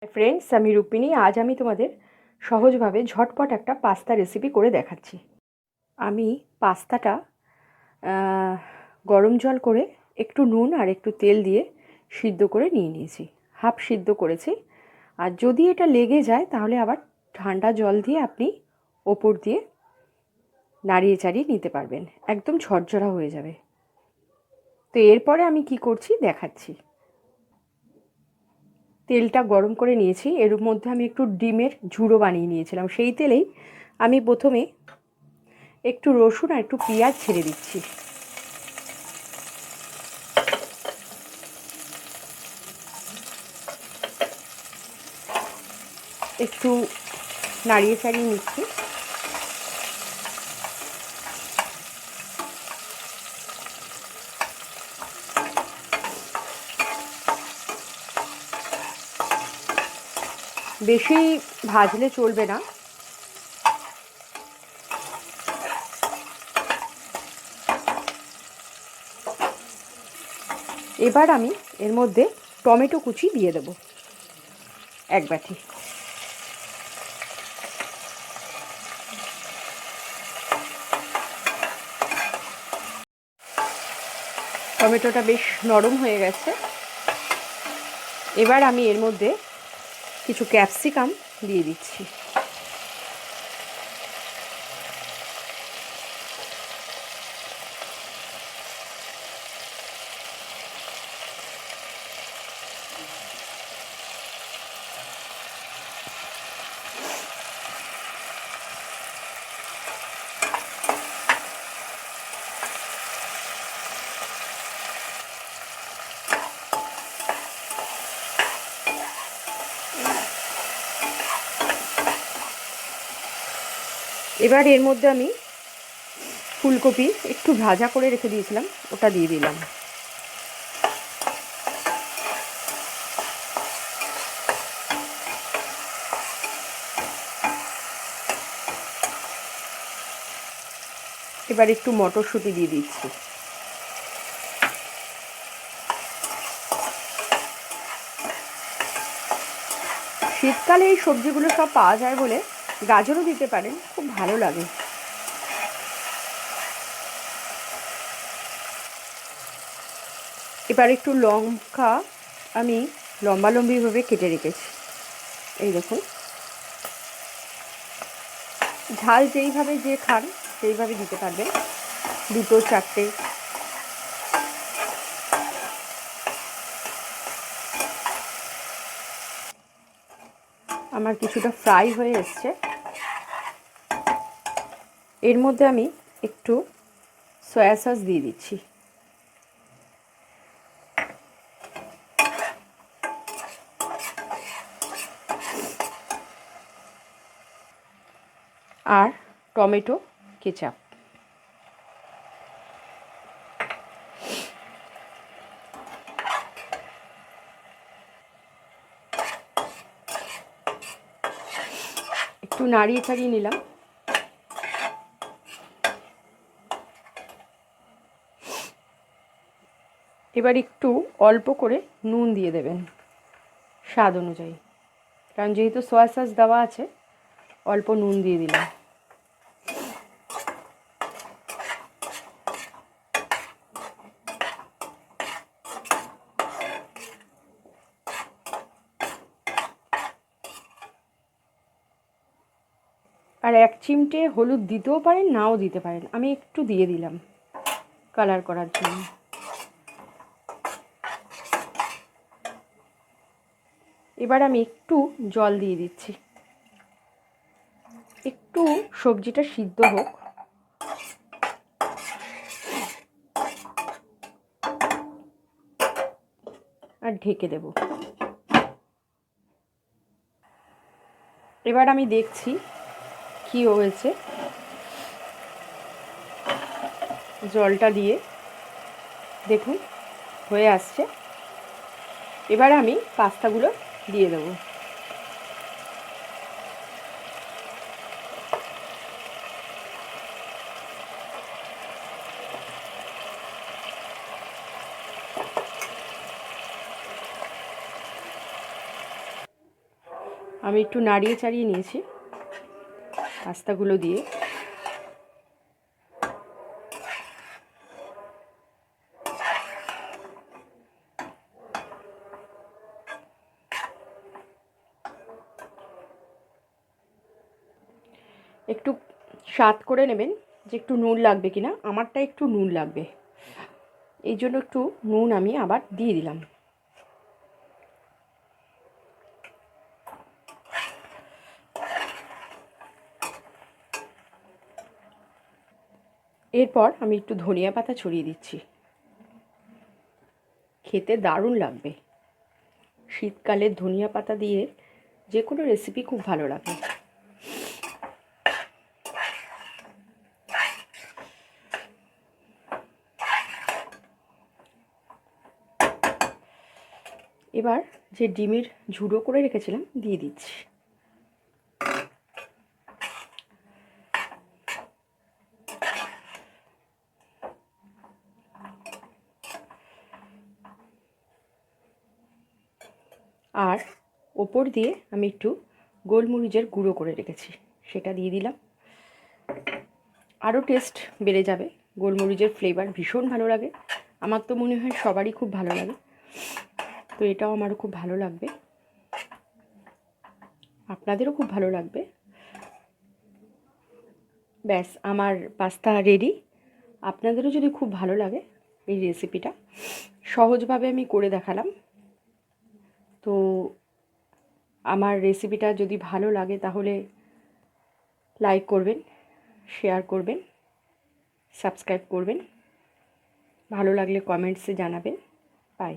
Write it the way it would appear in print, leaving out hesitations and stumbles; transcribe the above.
Friends, আমি রুক্মিণী। আজ আমি তোমাদের সহজভাবে ঝটপট একটা পাস্তা রেসিপি করে দেখাচ্ছি। আমি পাস্তাটা গরম জল করে একটু নুন আর একটু তেল দিয়ে সিদ্ধ করে নিয়েছি। হাফ সিদ্ধ করেছি। আর যদি এটা লেগে যায় তাহলে আবার ঠান্ডা জল দিয়ে আপনি ওপর দিয়ে নাড়িয়ে চাড়িয়ে নিতে পারবেন, একদম ঝরঝরা হয়ে যাবে। তো এরপরে আমি কি করছি দেখাচ্ছি। তেলটা গরম করে নিয়েছি, এর মধ্যে আমি একটু ডিমের ঝুড়ো বানিয়ে নিয়েছিলাম। সেই তেলেই আমি প্রথমে একটু রসুন আর একটু পেঁয়াজ ছেড়ে দিচ্ছি। একটু নাড়িয়ে চাড়িয়ে নিচ্ছি। বেশি ভাজলে চলবে না। এবার আমি এর মধ্যে টমেটো কুচি দিয়ে দেব এক বাটি। টমেটোটা বেশ নরম হয়ে গেছে। এবার আমি এর মধ্যে কিছু ক্যাপসিকাম দিয়ে দিচ্ছি। এবার এর মধ্যে আমি ফুলকপি একটু ভাজা করে রেখে দিয়েছিলাম, ওটা দিয়ে দিলাম। এবার একটু মটরশুঁটি দিয়ে দিচ্ছি। শীতকালে এই সবজিগুলো সব পাওয়া যায় বলে গাজরও দিতে পারেন, খুব ভালো লাগে। এবার একটু লঙ্কা আমি লম্বালম্বিভাবে কেটে রেখেছি, এই দেখুন। ঝাল যেইভাবে যে খান সেইভাবে দিতে পারবেন, দুটো চারটে। আমার কিছুটা ফ্রাই হয়ে এসছে। এর মধ্যে আমি একটু সয়া সস দিয়ে দিচ্ছি। আর টমেটো কেচাপ। একটু নাড়িয়ে ছাড়িয়ে নিলাম। এবার একটু অল্প করে নুন দিয়ে দেবেন স্বাদ অনুযায়ী, কারণ যেহেতু সয়া সস দেওয়া আছে অল্প নুন দিয়ে দিলাম। আর এক চিমটে হলুদ দিতেও পারেন, নাও দিতে পারেন, আমি একটু দিয়ে দিলাম কালার করার জন্য। এবার আমি একটু জল দিয়ে দিচ্ছি, একটু সবজিটা সিদ্ধ হোক। আর ঢেকে দেব। এবার আমি দেখছি কি হয়েছে। জলটা দিয়ে দেখুন হয়ে আসছে। এবার আমি পাস্তাগুলো দিয়ে দেবো। আমি একটু নাড়িয়ে চাড়িয়ে নিয়েছি পাস্তাগুলো দিয়ে। একটু স্বাদ করে নেবেন যে একটু নুন লাগবে কিনা। আমারটা একটু নুন লাগবে, এই জন্য একটু নুন আমি আবার দিয়ে দিলাম। এরপর আমি একটু ধনিয়া পাতা ছড়িয়ে দিচ্ছি। খেতে দারুণ লাগবে। শীতকালে ধনিয়া পাতা দিয়ে যে কোনো রেসিপি খুব ভালো লাগে। এবার যে ডিমের ঝুড়ো করে রেখেছিলাম দিয়ে দিচ্ছি। আর ওপর দিয়ে আমি একটু গোলমরিচের গুঁড়ো করে রেখেছি, সেটা দিয়ে দিলাম। আরও টেস্ট বেড়ে যাবে। গোলমরিচের ফ্লেভার ভীষণ ভালো লাগে, আমার তো মনে হয় সবারই খুব ভালো লাগে, তো এটাও আমারও খুব ভালো লাগবে, আপনাদেরও খুব ভালো লাগবে। ব্যাস, আমার পাস্তা রেডি। আপনাদেরও যদি খুব ভালো লাগে এই রেসিপিটা, সহজভাবে আমি করে দেখালাম। তো আমার রেসিপিটা যদি ভালো লাগে তাহলে লাইক করবেন, শেয়ার করবেন, সাবস্ক্রাইব করবেন, ভালো লাগলে কমেন্টসে জানাবেন। বাই।